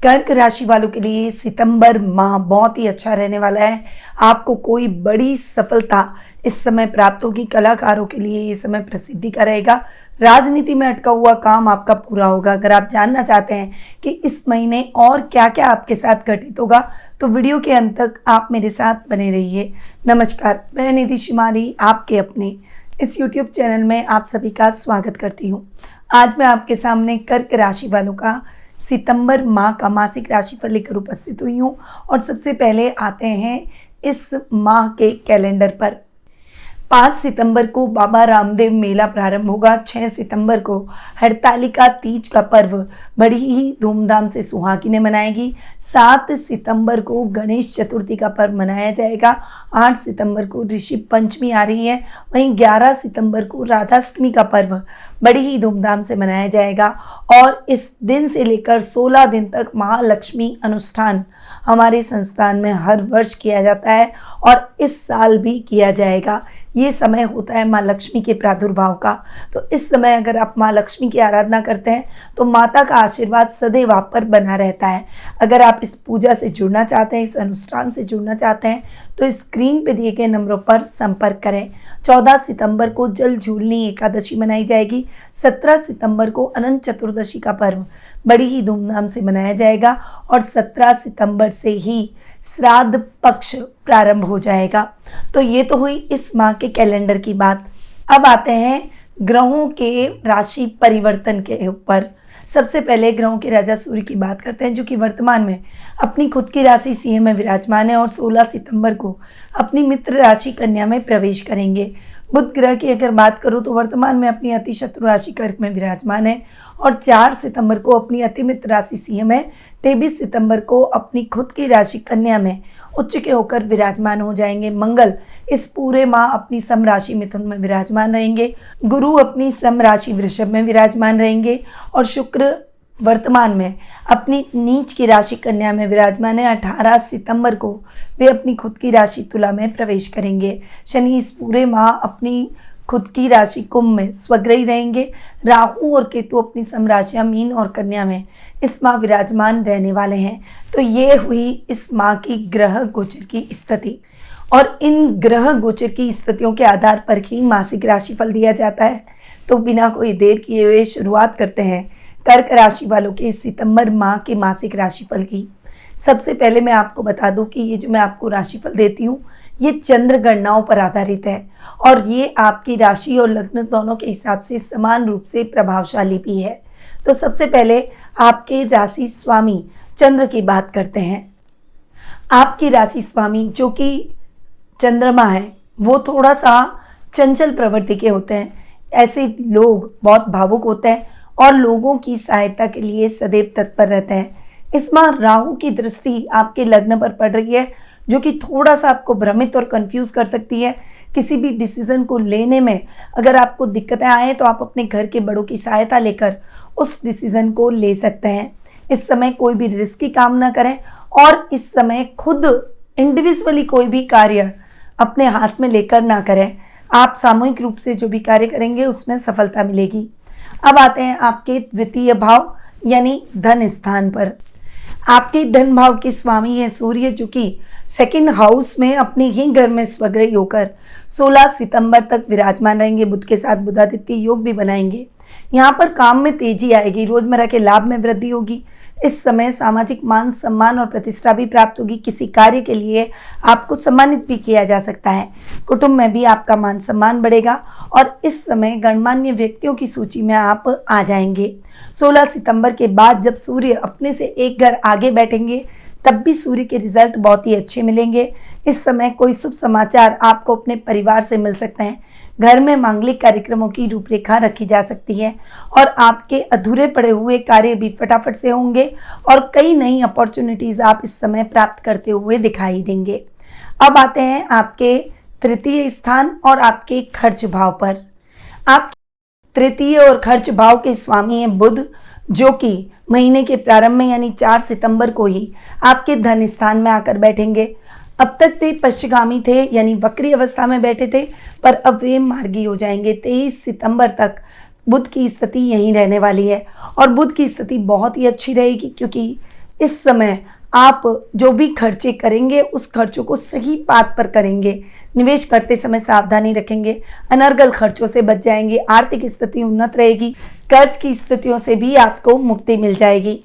कर्क राशि वालों के लिए सितंबर माह बहुत ही अच्छा रहने वाला है। आपको कोई बड़ी सफलता इस समय प्राप्त होगी। कलाकारों के लिए ये समय प्रसिद्धि का रहेगा। राजनीति में अटका हुआ काम आपका पूरा होगा। अगर आप जानना चाहते हैं कि इस महीने और क्या क्या आपके साथ घटित होगा तो वीडियो के अंत तक आप मेरे साथ बने रहिए। नमस्कार, मैं निधि शिमाली आपके अपने इस यूट्यूब चैनल में आप सभी का स्वागत करती हूँ। आज मैं आपके सामने कर्क राशि वालों का सितंबर माह का मासिक राशिफल लेकर उपस्थित हुई हूँ और सबसे पहले आते हैं इस माह के कैलेंडर पर। 5 सितंबर को बाबा रामदेव मेला प्रारंभ होगा। 6 सितंबर को हरतालिका तीज का पर्व बड़ी ही धूमधाम से सुहागिनें मनाएगी। 7 सितंबर को गणेश चतुर्थी का पर्व मनाया जाएगा। 8 सितंबर को ऋषि पंचमी आ रही है। वहीं 11 सितंबर को राधाष्टमी का पर्व बड़ी ही धूमधाम से मनाया जाएगा और इस दिन से लेकर 16 दिन तक महालक्ष्मी अनुष्ठान हमारे संस्थान में हर वर्ष किया जाता है और इस साल भी किया जाएगा। ये समय होता है माँ लक्ष्मी के प्रादुर्भाव का। तो इस समय अगर आप माँ लक्ष्मी की आराधना करते हैं तो माता का आशीर्वाद सदैव आप पर बना रहता है। अगर आप इस पूजा से जुड़ना चाहते हैं, इस अनुष्ठान से जुड़ना चाहते हैं तो स्क्रीन पे दिए गए नंबरों पर संपर्क करें। 14 सितंबर को जल झूलनी एकादशी मनाई जाएगी। 17 सितंबर को अनंत चतुर्दशी का पर्व बड़ी ही धूमधाम से मनाया जाएगा और 17 सितंबर से ही श्राद्ध पक्ष प्रारंभ हो जाएगा। तो ये तो हुई इस माह के कैलेंडर की बात। अब आते हैं ग्रहों के राशि परिवर्तन के ऊपर। सबसे पहले ग्रहों के राजा सूर्य की बात करते हैं, जो कि वर्तमान में अपनी खुद की राशि सिंह में विराजमान है और 16 सितंबर को अपनी मित्र राशि कन्या में प्रवेश करेंगे। बुध ग्रह की अगर बात करूं तो वर्तमान में अपनी अति शत्रु राशि कर्क में विराजमान है और 4 सितंबर को अपनी अति मित्र राशि सिंह में, 23 सितंबर को अपनी खुद की राशि कन्या में उच्च के होकर विराजमान हो जाएंगे। मंगल इस पूरे माह अपनी सम राशि मिथुन में विराजमान रहेंगे। गुरु अपनी सम राशि वृषभ में विराजमान रहेंगे और शुक्र वर्तमान में अपनी नीच की राशि कन्या में विराजमान है। 18 सितंबर को वे अपनी खुद की राशि तुला में प्रवेश करेंगे। शनि इस पूरे माह अपनी खुद की राशि कुंभ में स्वग्रही रहेंगे। राहु और केतु अपनी समराशियां मीन और कन्या में इस माह विराजमान रहने वाले हैं। तो ये हुई इस माह की ग्रह गोचर की स्थिति और इन ग्रह गोचर की स्थितियों के आधार पर ही मासिक राशिफल दिया जाता है। तो बिना कोई देर किए हुए शुरुआत करते हैं कर्क राशि वालों के सितंबर माह के मासिक राशिफल की। सबसे पहले मैं आपको बता दूं कि ये जो मैं आपको राशिफल देती हूँ ये चंद्र गणनाओं पर आधारित है और ये आपकी राशि और लग्न दोनों के हिसाब से समान रूप से प्रभावशाली भी है। तो सबसे पहले आपके राशि स्वामी चंद्र की बात करते हैं। आपकी राशि स्वामी जो कि चंद्रमा है वो थोड़ा सा चंचल प्रवृत्ति के होते हैं। ऐसे लोग बहुत भावुक होते हैं और लोगों की सहायता के लिए सदैव तत्पर रहते हैं। इस माह राहु की दृष्टि आपके लग्न पर पड़ रही है जो कि थोड़ा सा आपको भ्रमित और कंफ्यूज कर सकती है। किसी भी डिसीजन को लेने में अगर आपको दिक्कतें आए तो आप अपने घर के बड़ों की सहायता लेकर उस डिसीजन को ले सकते हैं। इस समय कोई भी रिस्की काम ना करें और इस समय खुद इंडिविजुअली कोई भी कार्य अपने हाथ में लेकर ना करें। आप सामूहिक रूप से जो भी कार्य करेंगे उसमें सफलता मिलेगी। अब आते हैं आपके द्वितीय भाव यानी धन स्थान पर। आपके धन भाव के स्वामी है सूर्य जो कि सेकंड हाउस में अपने ही घर में स्वग्रही होकर 16 सितंबर तक विराजमान रहेंगे। बुध के साथ बुधादित्य योग भी बनाएंगे। यहाँ पर काम में तेजी आएगी, रोजमर्रा के लाभ में वृद्धि होगी। इस समय सामाजिक मान सम्मान और प्रतिष्ठा भी प्राप्त होगी। किसी कार्य के लिए आपको सम्मानित भी किया जा सकता है। कुटुंब में भी आपका मान सम्मान बढ़ेगा और इस समय गणमान्य व्यक्तियों की सूची में आप आ जाएंगे। 16 सितंबर के बाद जब सूर्य अपने से एक घर आगे बैठेंगे तब भी सूर्य के रिजल्ट बहुत ही अच्छे मिलेंगे। इस समय कोई शुभ समाचार आपको अपने परिवार से मिल सकते हैं। घर में मांगलिक कार्यक्रमों की रूपरेखा रखी जा सकती है और आपके अधूरे पड़े हुए कार्य भी फटाफट से होंगे और कई नई अपॉर्चुनिटीज आप इस समय प्राप्त करते हुए दिखाई देंगे। अब आते हैं आपके तृतीय स्थान और आपके खर्च भाव पर। आप तृतीय और खर्च भाव के स्वामी हैं बुध जो कि महीने के प्रारंभ में यानी 4 सितंबर को ही आपके धन स्थान में आकर बैठेंगे। अब तक वे पश्चिगामी थे यानी वक्री अवस्था में बैठे थे पर अब वे मार्गी हो जाएंगे। 23 सितंबर तक बुध की स्थिति यहीं रहने वाली है और बुध की स्थिति बहुत ही अच्छी रहेगी क्योंकि इस समय आप जो भी खर्चे करेंगे उस खर्चों को सही पाथ पर करेंगे। निवेश करते समय सावधानी रखेंगे, अनर्गल खर्चों से बच जाएंगे, आर्थिक स्थिति उन्नत रहेगी, कर्ज की स्थितियों से भी आपको मुक्ति मिल जाएगी।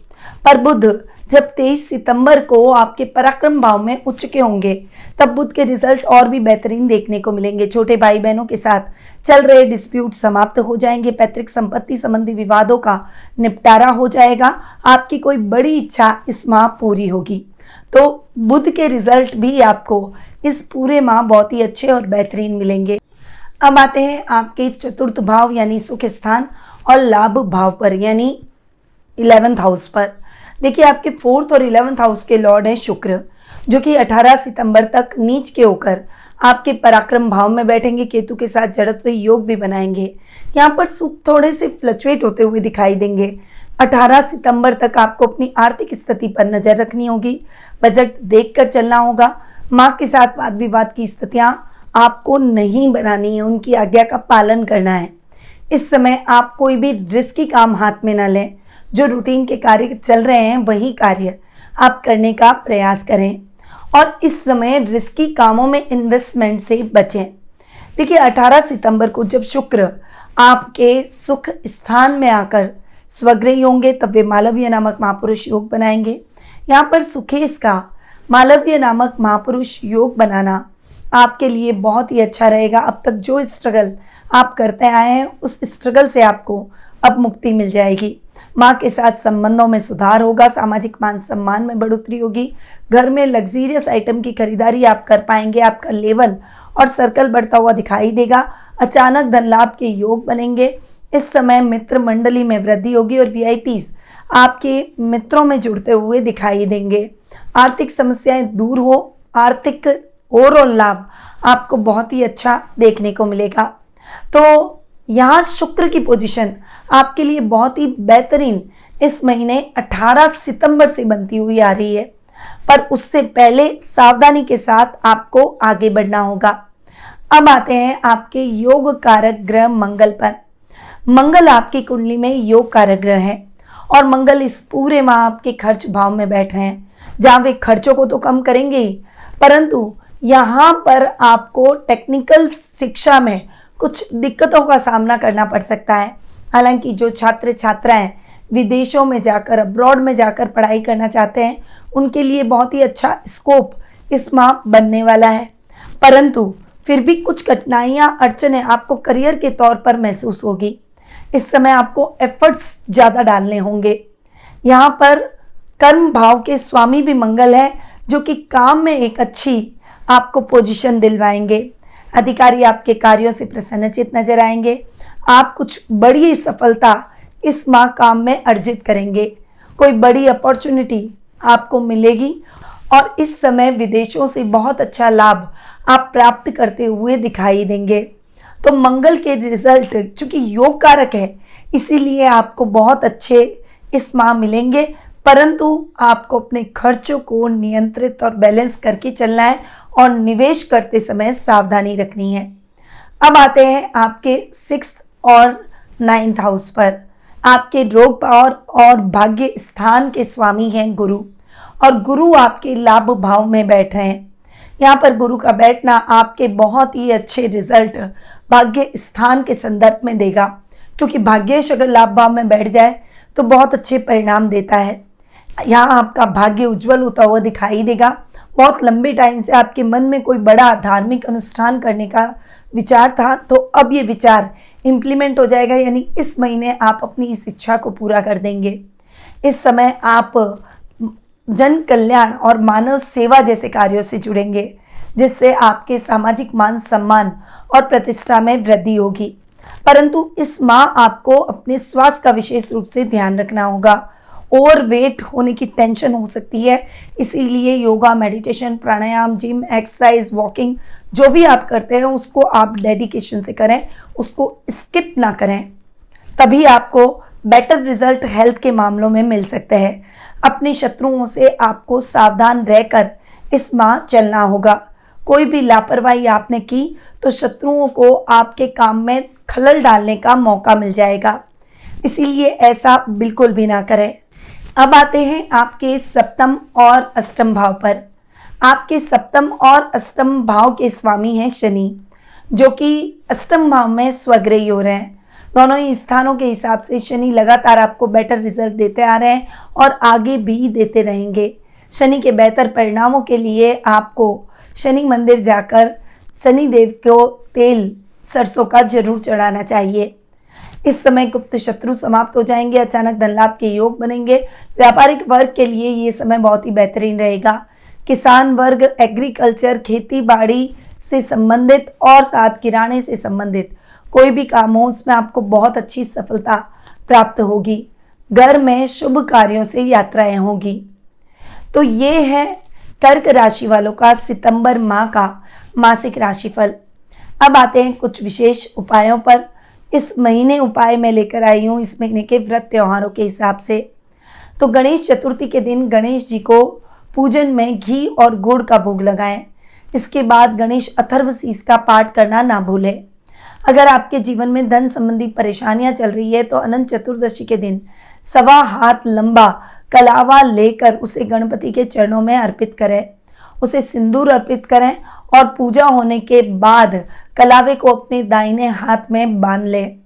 पर बुध जब 23 सितंबर को आपके पराक्रम भाव में उच्च के होंगे, तब बुध के रिजल्ट और भी बेहतरीन देखने को मिलेंगे। छोटे भाई बहनों के साथ चल रहे डिस्प्यूट समाप्त हो जाएंगे, पैतृक संपत्ति संबंधी विवादों का निपटारा हो जाएगा, आपकी कोई बड़ी इच्छा इस माह पूरी होगी। तो बुध के रिजल्ट भी आपको इस पूरे माह बहुत ही अच्छे और बेहतरीन मिलेंगे। अब आते हैं आपके चतुर्थ भाव यानी सुख स्थान और लाभ भाव पर यानी 11th हाउस पर। देखिए आपके 4th और 11th हाउस के लॉर्ड हैं शुक्र, जो कि 18 सितंबर तक नीच के होकर आपके पराक्रम भाव में बैठेंगे। केतु के साथ जड़त्व योग भी बनाएंगे। यहाँ पर सुख थोड़े से फ्लक्चुएट होते हुए दिखाई देंगे। 18 सितंबर तक आपको अपनी आर्थिक स्थिति पर नजर रखनी होगी, बजट देखकर चलना होगा। माँ के साथ वाद विवाद की स्थितियां आपको नहीं बनानी है, उनकी आज्ञा का पालन करना है। इस समय आप कोई भी रिस्की काम हाथ में न लें। जो रूटीन के कार्य चल रहे हैं वही कार्य आप करने का प्रयास करें और इस समय रिस्की कामों में इन्वेस्टमेंट से बचें। देखिए 18 सितंबर को जब शुक्र आपके सुख स्थान में आकर स्वग्रही होंगे, तब वे मालवीय नामक महापुरुष योग बनाएंगे। यहाँ पर सुखेश का मालवीय नामक महापुरुष योग बनाना आपके लिए बहुत ही अच्छा रहेगा। अब तक जो स्ट्रगल आप करते आए हैं उस स्ट्रगल से आपको अब मुक्ति मिल जाएगी। माँ के साथ संबंधों में सुधार होगा, सामाजिक मान सम्मान में बढ़ोतरी होगी, घर में लग्जीरियस आइटम की खरीदारी आप कर पाएंगे, आपका लेवल और सर्कल बढ़ता हुआ दिखाई देगा, अचानक धन लाभ के योग बनेंगे। इस समय मित्र मंडली में वृद्धि होगी और वीआईपीज आपके मित्रों में जुड़ते हुए दिखाई देंगे। आर्थिक समस्याएं दूर हो, आर्थिक ओवरऑल लाभ आपको बहुत ही अच्छा देखने को मिलेगा। तो यहाँ शुक्र की पोजीशन आपके लिए बहुत ही बेहतरीन इस महीने 18 सितंबर से बनती हुई आ रही है, पर उससे पहले सावधानी के साथ आपको आगे बढ़ना होगा। अब आते हैं आपके योग कारक ग्रह मंगल पर। मंगल आपकी कुंडली में योग कारक ग्रह है और मंगल इस पूरे माह आपके खर्च भाव में बैठ रहे हैं, जहां वे खर्चों को तो कम करेंगे ही, परंतु यहाँ पर आपको टेक्निकल शिक्षा में कुछ दिक्कतों का सामना करना पड़ सकता है। हालांकि जो छात्र छात्राएं विदेशों में जाकर अब्रॉड में जाकर पढ़ाई करना चाहते हैं उनके लिए बहुत ही अच्छा स्कोप इस माह बनने वाला है, परंतु फिर भी कुछ कठिनाइयां अड़चनें आपको करियर के तौर पर महसूस होगी। इस समय आपको एफर्ट्स ज़्यादा डालने होंगे। यहाँ पर कर्म भाव के स्वामी भी मंगल है, जो कि काम में एक अच्छी आपको पोजीशन दिलवाएंगे। अधिकारी आपके कार्यों से प्रसन्नचित नजर आएंगे। आप कुछ बड़ी सफलता इस माह काम में अर्जित करेंगे। कोई बड़ी अपॉर्चुनिटी आपको मिलेगी और इस समय विदेशों से बहुत अच्छा लाभ आप प्राप्त करते हुए दिखाई देंगे। तो मंगल के रिजल्ट चूंकि योग कारक है इसीलिए आपको बहुत अच्छे इस माह मिलेंगे, परंतु आपको अपने खर्चों को नियंत्रित और बैलेंस करके चलना है और निवेश करते समय सावधानी रखनी है। अब आते हैं आपके 6th और 9th हाउस पर। आपके रोग पावर और भाग्य स्थान के स्वामी हैं गुरु, और गुरु आपके लाभ भाव में बैठ रहे हैं। यहाँ पर गुरु का बैठना आपके बहुत ही अच्छे रिजल्ट भाग्य स्थान के संदर्भ में देगा, क्योंकि भाग्येश अगर लाभ भाव में बैठ जाए तो बहुत अच्छे परिणाम देता है। यहाँ आपका भाग्य उज्जवल होता हुआ दिखाई देगा। बहुत लंबे टाइम से आपके मन में कोई बड़ा धार्मिक अनुष्ठान करने का विचार था, तो अब ये विचार इम्प्लीमेंट हो जाएगा, यानी इस महीने आप अपनी इस इच्छा को पूरा कर देंगे। इस समय आप जन कल्याण और मानव सेवा जैसे कार्यों से जुड़ेंगे, जिससे आपके सामाजिक मान सम्मान और प्रतिष्ठा में वृद्धि होगी। परंतु इस माह आपको अपने स्वास्थ्य का विशेष रूप से ध्यान रखना होगा। ओवरवेट होने की टेंशन हो सकती है, इसीलिए योगा, मेडिटेशन, प्राणायाम, जिम, एक्सरसाइज, वॉकिंग जो भी आप करते हैं उसको आप डेडिकेशन से करें, उसको स्किप ना करें, तभी आपको बेटर रिजल्ट हेल्थ के मामलों में मिल सकते हैं। अपने शत्रुओं से आपको सावधान रहकर इस माह चलना होगा। कोई भी लापरवाही आपने की तो शत्रुओं को आपके काम में खलल डालने का मौका मिल जाएगा, इसीलिए ऐसा बिल्कुल भी ना करें। अब आते हैं आपके सप्तम और अष्टम भाव पर। आपके सप्तम और अष्टम भाव के स्वामी हैं शनि, जो कि अष्टम भाव में स्वग्रही हो रहे हैं। दोनों ही स्थानों के हिसाब से शनि लगातार आपको बेटर रिजल्ट देते आ रहे हैं और आगे भी देते रहेंगे। शनि के बेहतर परिणामों के लिए आपको शनि मंदिर जाकर शनि देव को तेल सरसों का जरूर चढ़ाना चाहिए। इस समय गुप्त शत्रु समाप्त हो जाएंगे, अचानक धन लाभ के योग बनेंगे। व्यापारिक वर्ग के लिए ये समय बहुत ही बेहतरीन रहेगा। किसान वर्ग, एग्रीकल्चर, खेती बाड़ी से संबंधित और साथ किराने से संबंधित कोई भी काम हो उसमें आपको बहुत अच्छी सफलता प्राप्त होगी। घर में शुभ कार्यों से यात्राएं होगी। तो ये है कर्क राशि वालों का सितंबर माह का मासिक राशिफल। अब आते हैं कुछ विशेष उपायों पर। इस महीने उपाय मैं लेकर आई हूँ इस महीने के व्रत त्योहारों के हिसाब से। तो गणेश चतुर्थी के दिन गणेश जी को पूजन में घी और गुड़ का भोग लगाएं। इसके बाद गणेश अथर्वशीष का पाठ करना ना भूलें। अगर आपके जीवन में धन संबंधी परेशानियां चल रही है तो अनंत चतुर्दशी के दिन 1.25 हाथ लंबा कलावा लेकर उसे गणपति के चरणों में अर्पित करें। उसे सिंदूर अर्पित करें और पूजा होने के बाद कलावे को अपने दाहिने हाथ में बांध लें।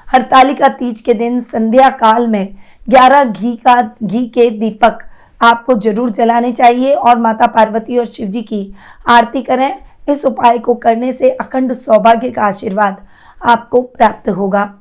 हरतालिका तीज के दिन संध्या काल में 11 घी के दीपक आपको जरूर जलाने चाहिए और माता पार्वती और शिव जी की आरती करें। इस उपाय को करने से अखंड सौभाग्य का आशीर्वाद आपको प्राप्त होगा।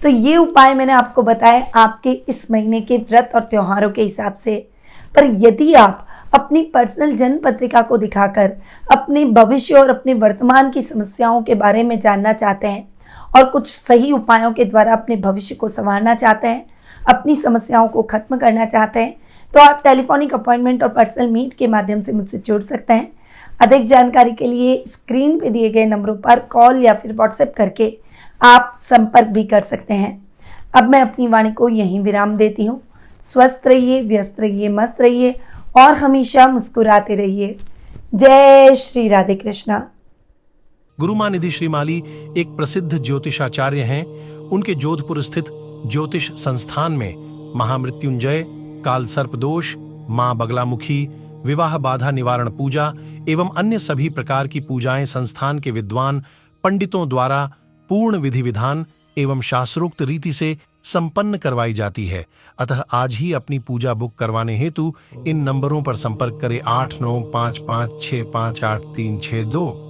तो ये उपाय मैंने आपको बताए आपके इस महीने के व्रत और त्योहारों के हिसाब से। पर यदि आप अपनी पर्सनल जन्म पत्रिका को दिखाकर अपने भविष्य और अपने वर्तमान की समस्याओं के बारे में जानना चाहते हैं और कुछ सही उपायों के द्वारा अपने भविष्य को संवारना चाहते हैं, अपनी समस्याओं को खत्म करना चाहते हैं, तो आप टेलीफोनिक अपॉइंटमेंट और पर्सनल मीट के माध्यम से मुझसे जुड़ सकते हैं। अधिक जानकारी के लिए स्क्रीन पे दिए गए नंबरों पर कॉल या फिर व्हाट्सएप करके आप संपर्क भी कर सकते हैं। अब मैं अपनी वाणी को यहीं विराम देती हूँ। स्वस्थ रहिए, व्यस्त रहिए, मस्त रहिए और हमेशा मुस्कुराते रहिए। जय श्री राधे कृष्णा। गुरुमानिधि श्रीमाली एक प्रसिद्ध ज्योतिषाचार्य हैं। उनके जोधपुर स्थित ज्योतिष संस्थान में महामृत्युंजय, काल सर्प दोष, मां बगलामुखी, विवाह बाधा निवारण पूजा एवं अन्य सभी प्रकार की पूजाएं संस्थान के विद्वान पंडितों द्वारा पूर्ण विधि विधान एवं शास्त्रोक्त रीति से संपन्न करवाई जाती है। अतः आज ही अपनी पूजा बुक करवाने हेतु इन नंबरों पर संपर्क करें 8955658362।